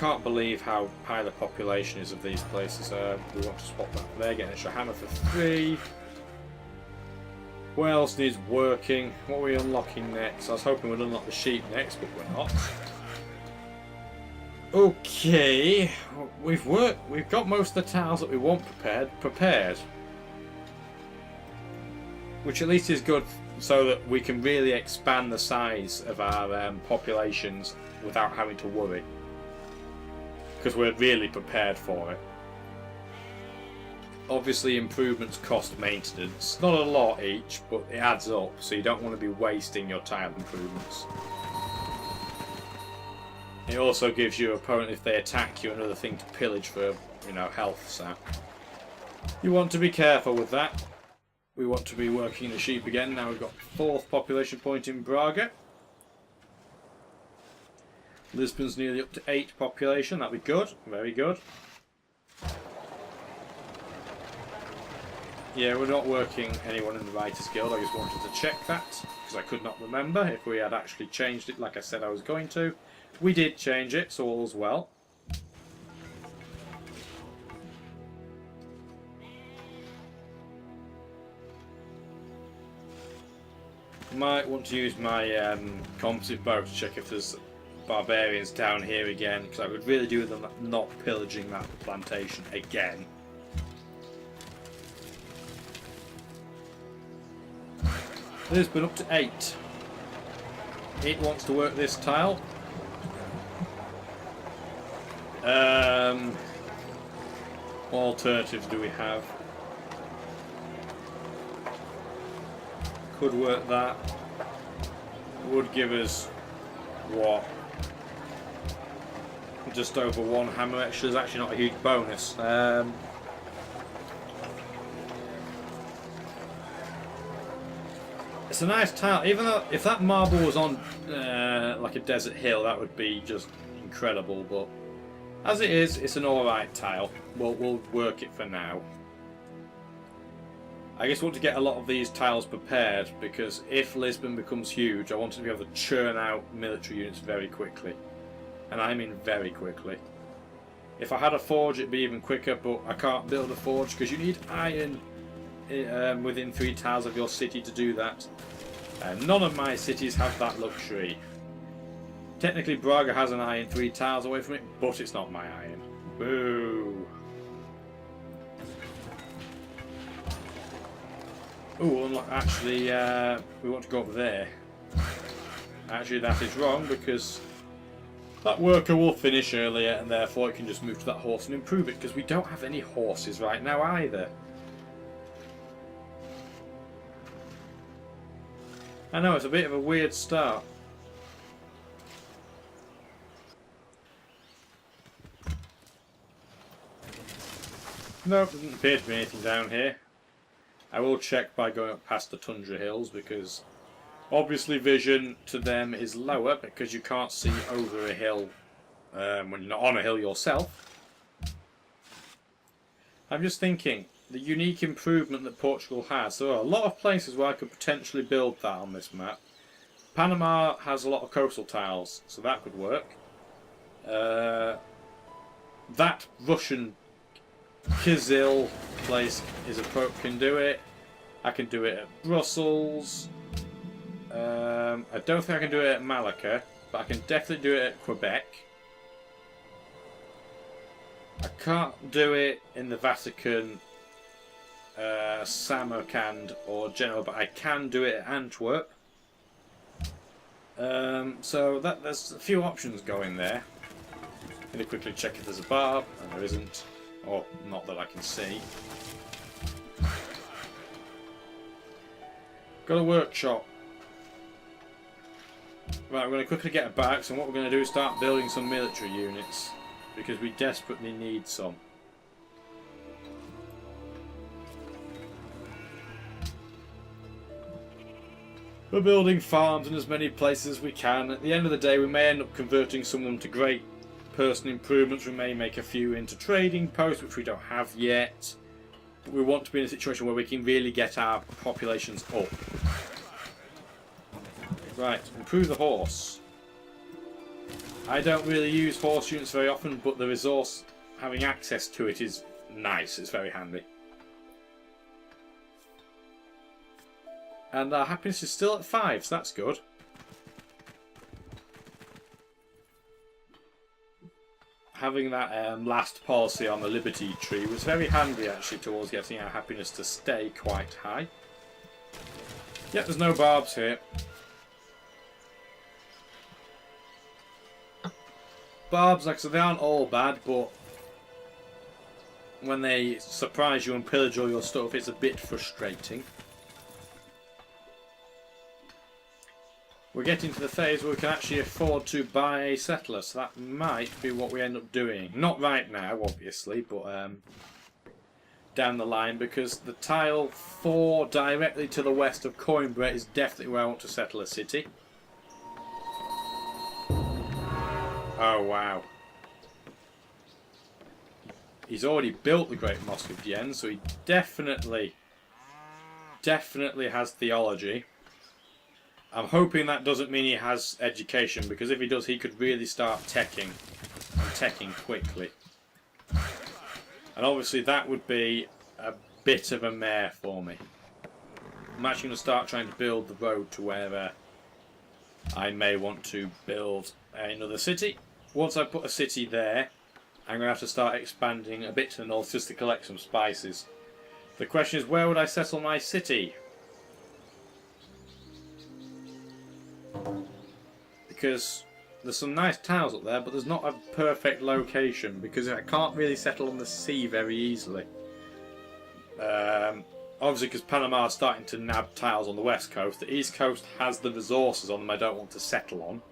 can't believe how high the population is of these places. We want to swap that there, get an extra hammer for 3. What else needs working? What are we unlocking next? I was hoping we'd unlock the sheep next, but we're not. Okay, we've got most of the tiles that we want prepared. Which at least is good, so that we can really expand the size of our populations without having to worry. Because we're really prepared for it. Obviously improvements cost maintenance. Not a lot each, but it adds up, so you don't want to be wasting your tile improvements. It also gives your opponent, if they attack you, another thing to pillage for, you know, health sap. You want to be careful with that. We want to be working the sheep again. Now we've got 4th population point in Braga. Lisbon's nearly up to 8 population. That'll be good. Very good. Yeah, we're not working anyone in the Writers Guild. I just wanted to check that because I could not remember if we had actually changed it like I said I was going to. We did change it, so all's well. Might want to use my composite bow to check if there's barbarians down here again, because I would really do with them not pillaging that plantation again. Lisbon up to 8. It wants to work this tile. What alternatives do we have? Could work that. Would give us what? Just over 1 hammer extra. Is actually not a huge bonus. It's a nice tile, even though if that marble was on like a desert hill, that would be just incredible. But as it is, it's an alright tile. We'll work it for now. I just want to get a lot of these tiles prepared, because if Lisbon becomes huge, I want to be able to churn out military units very quickly. And I mean very quickly. If I had a forge, it'd be even quicker, but I can't build a forge because you need iron within 3 tiles of your city to do that. None of my cities have that luxury. Technically Braga has an iron 3 tiles away from it, but it's not my iron. Boo! Oh, actually we want to go over there. Actually that is wrong, because that worker will finish earlier and therefore it can just move to that horse and improve it, because we don't have any horses right now either. I know, it's a bit of a weird start. Nope, doesn't appear to be anything down here. I will check by going up past the tundra hills, because obviously vision to them is lower because you can't see over a hill when you're not on a hill yourself. I'm just thinking, the unique improvement that Portugal has. There are a lot of places where I could potentially build that on this map. Panama has a lot of coastal tiles, so that could work. That Russian Kizil place is can do it. I can do it at Brussels. I don't think I can do it at Malacca, but I can definitely do it at Quebec. I can't do it in the Vatican, Samarkand or Genoa, but I can do it at Antwerp. So there's a few options going there. I'm going to quickly check if there's a barb, and there isn't, or not that I can see. Got a workshop. Right, we're going to quickly get a barracks, and what we're going to do is start building some military units, because we desperately need some. We're building farms in as many places as we can. At the end of the day, we may end up converting some of them to great person improvements. We may make a few into trading posts, which we don't have yet. But we want to be in a situation where we can really get our populations up. Right, improve the horse. I don't really use horse units very often, but the resource, having access to it is nice. It's very handy. And our happiness is still at 5, so that's good. Having that last policy on the Liberty tree was very handy actually towards getting our happiness to stay quite high. Yep, there's no barbs here. Barbs, like I said, they aren't all bad, but when they surprise you and pillage all your stuff, it's a bit frustrating. We're getting to the phase where we can actually afford to buy a settler, so that might be what we end up doing. Not right now, obviously, but down the line, because the tile 4 directly to the west of Coimbra is definitely where I want to settle a city. Oh, wow. He's already built the Great Mosque of Dien, so he definitely has theology. I'm hoping that doesn't mean he has education, because if he does, he could really start teching, and teching quickly. And obviously that would be a bit of a mare for me. I'm actually going to start trying to build the road to where I may want to build another city. Once I put a city there, I'm going to have to start expanding a bit to the north just to collect some spices. The question is, where would I settle my city? Because there's some nice tiles up there, but there's not a perfect location, because I can't really settle on the sea very easily. Obviously, because Panama is starting to nab tiles on the west coast, the east coast has the resources on them I don't want to settle on.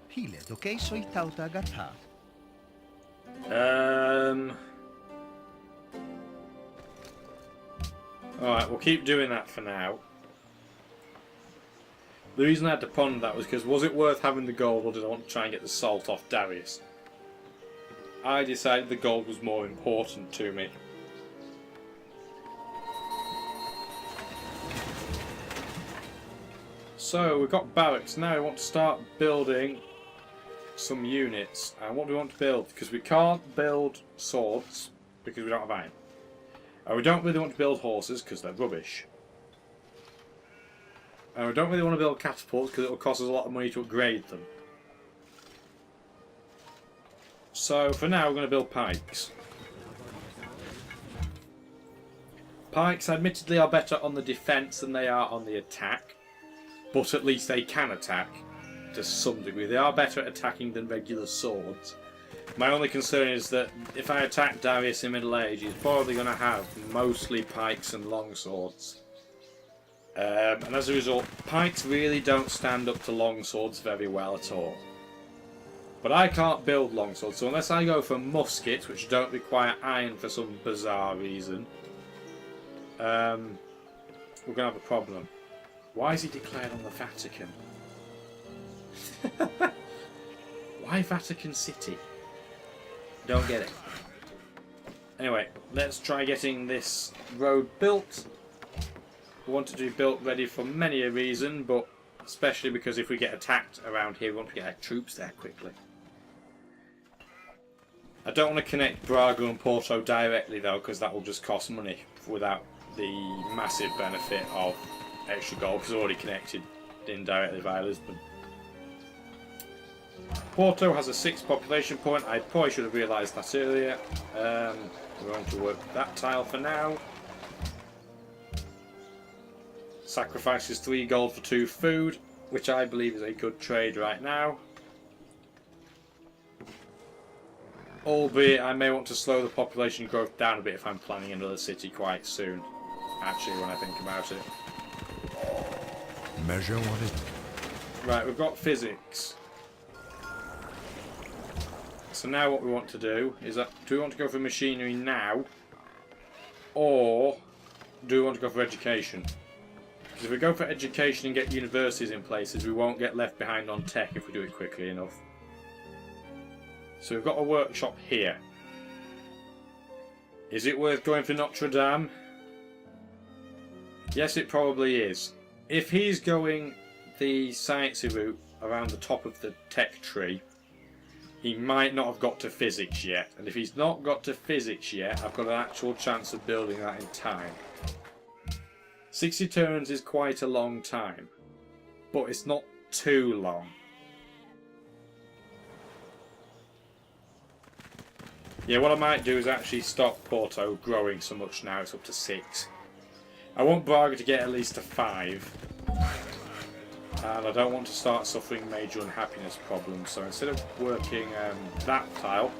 Alright, we'll keep doing that for now. The reason I had to ponder that was because, was it worth having the gold, or did I want to try and get the salt off Darius? I decided the gold was more important to me. So, we've got barracks. Now we want to start building some units. And what do we want to build? Because we can't build swords, because we don't have iron. And we don't really want to build horses, because they're rubbish. And we don't really want to build catapults because it will cost us a lot of money to upgrade them. So for now we're going to build pikes. Pikes admittedly are better on the defence than they are on the attack. But at least they can attack to some degree. They are better at attacking than regular swords. My only concern is that if I attack Darius in Middle Age, he's probably going to have mostly pikes and longswords. And as a result, pikes really don't stand up to longswords very well at all. But I can't build longswords, so unless I go for muskets, which don't require iron for some bizarre reason, we're going to have a problem. Why is he declared on the Vatican? Why Vatican City? Don't get it. Anyway, let's try getting this road built. We want it to be built ready for many a reason, but especially because if we get attacked around here, we want to get our troops there quickly. I don't want to connect Braga and Porto directly though, because that will just cost money without the massive benefit of extra gold, because it's already connected indirectly via Lisbon. Porto has a 6 population point. I probably should have realised that earlier. We're going to work that tile for now. Sacrifices 3 gold for 2 food, which I believe is a good trade right now. Albeit I may want to slow the population growth down a bit if I'm planning another city quite soon. Actually, when I think about it. Measure what it. Right, we've got physics. So now what we want to do is that, do we want to go for machinery now? Or do we want to go for education? Because if we go for education and get universities in places, we won't get left behind on tech if we do it quickly enough. So we've got a workshop here. Is it worth going for Notre Dame? Yes, it probably is. If he's going the sciencey route around the top of the tech tree, he might not have got to physics yet. And if he's not got to physics yet, I've got an actual chance of building that in time. 60 turns is quite a long time, but it's not too long. Yeah, what I might do is actually stop Porto growing so much now. It's up to 6. I want Braga to get at least to 5. And I don't want to start suffering major unhappiness problems. So instead of working that tile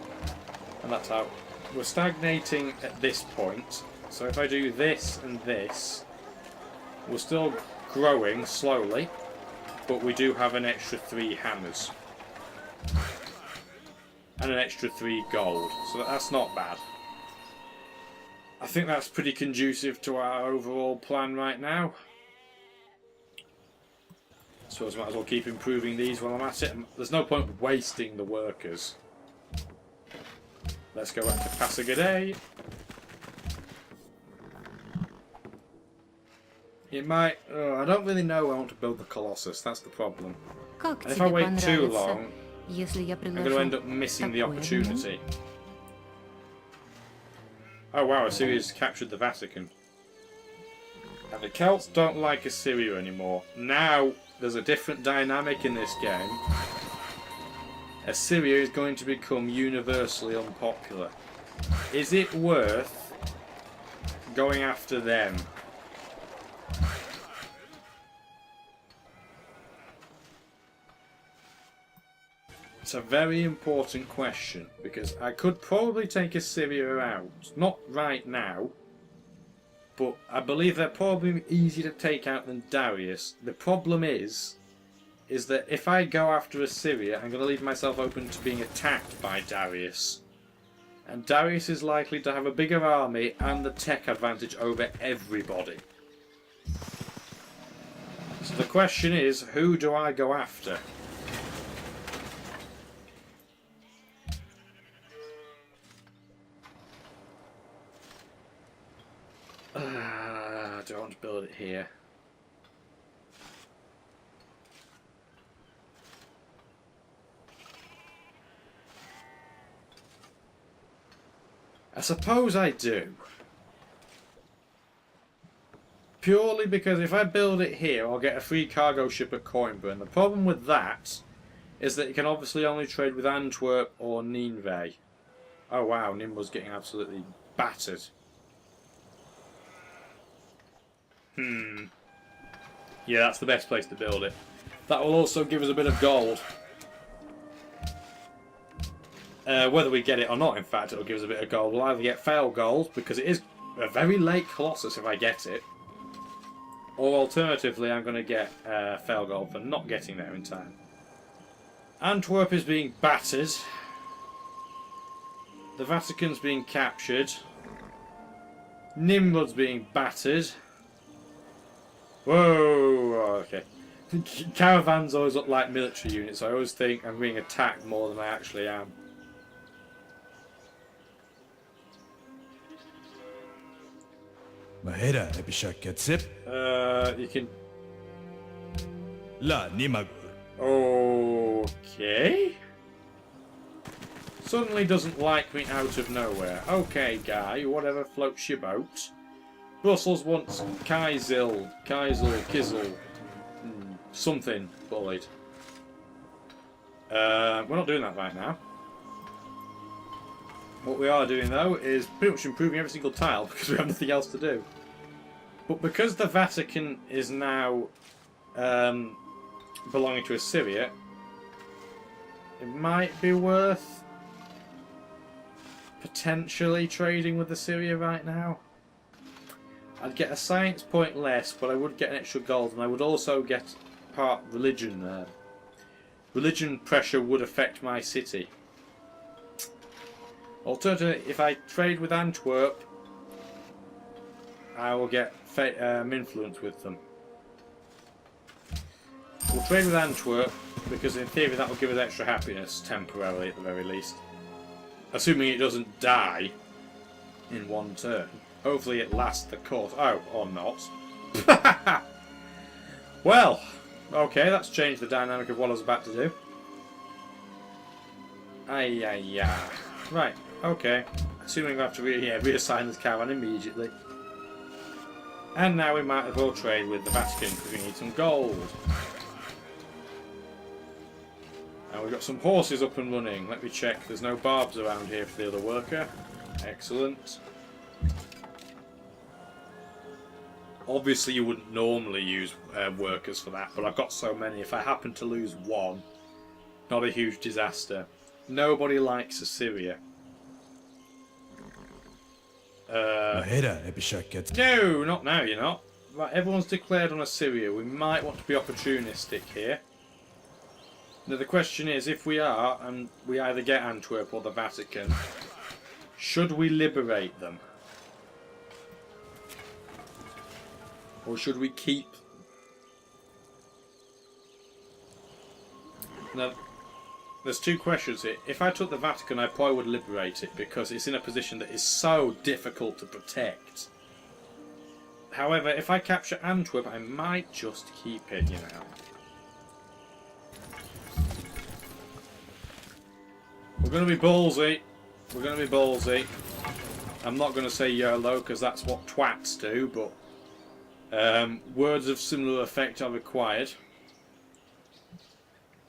and that tile, we're stagnating at this point. So if I do this and this, we're still growing slowly, but we do have an extra 3 hammers. And an extra 3 gold. So that's not bad. I think that's pretty conducive to our overall plan right now. So I might as well keep improving these while I'm at it. There's no point wasting the workers. Let's go back to Passagadei. It might... I don't really know I want to build the Colossus. That's the problem. And if I wait too long, I'm going to end up missing the opportunity. Oh wow, Assyria's captured the Vatican. And the Celts don't like Assyria anymore. Now, there's a different dynamic in this game. Assyria is going to become universally unpopular. Is it worth going after them? It's a very important question, because I could probably take Assyria out. Not right now, but I believe they're probably easier to take out than Darius. The problem is that if I go after Assyria, I'm going to leave myself open to being attacked by Darius. And Darius is likely to have a bigger army and the tech advantage over everybody. So the question is, who do I go after? Do I want to build it here? I suppose I do. Purely because if I build it here, I'll get a free cargo ship at Coimbra. And the problem with that is that it can obviously only trade with Antwerp or Nineveh. Oh wow, Nimbo's getting absolutely battered. Yeah, that's the best place to build it. That will also give us a bit of gold. Whether we get it or not, in fact, it'll give us a bit of gold. We'll either get fail gold, because it is a very late Colossus if I get it. Or alternatively, I'm going to get fail gold for not getting there in time. Antwerp is being battered. The Vatican's being captured. Nimrod's being battered. Whoa, okay. Caravans always look like military units, so I always think I'm being attacked more than I actually am. Mahera ebishak ketsip. You can... La nimag. Okay. Suddenly doesn't like me out of nowhere. Okay, guy, whatever floats your boat. Brussels wants Kizel, Kizzle, something bullied. We're not doing that right now. What we are doing though is pretty much improving every single tile because we have nothing else to do. But because the Vatican is now belonging to Assyria, it might be worth potentially trading with Assyria right now. I'd get a science point less, but I would get an extra gold, and I would also get part religion there. Religion pressure would affect my city. Alternatively, if I trade with Antwerp, I will get influence with them. We'll trade with Antwerp, because in theory that will give us extra happiness, temporarily at the very least. Assuming it doesn't die in one turn. Hopefully it lasts the course. Oh, or not. Well, okay, that's changed the dynamic of what I was about to do. Ay, ay, ay. Right, okay. Assuming I have to reassign this caravan immediately. And now we might as well trade with the Vatican because we need some gold. And we've got some horses up and running. Let me check. There's no barbs around here for the other worker. Excellent. Obviously you wouldn't normally use workers for that, but I've got so many. If I happen to lose one, not a huge disaster. Nobody likes Assyria. No, not now, you're not. Right, everyone's declared on Assyria. We might want to be opportunistic here. Now the question is, if we are, and we either get Antwerp or the Vatican, should we liberate them? Or should we keep... Now, there's two questions here. If I took the Vatican, I probably would liberate it because it's in a position that is so difficult to protect. However, if I capture Antwerp, I might just keep it, you know. We're going to be ballsy. We're going to be ballsy. I'm not going to say YOLO because that's what twats do, but words of similar effect are required.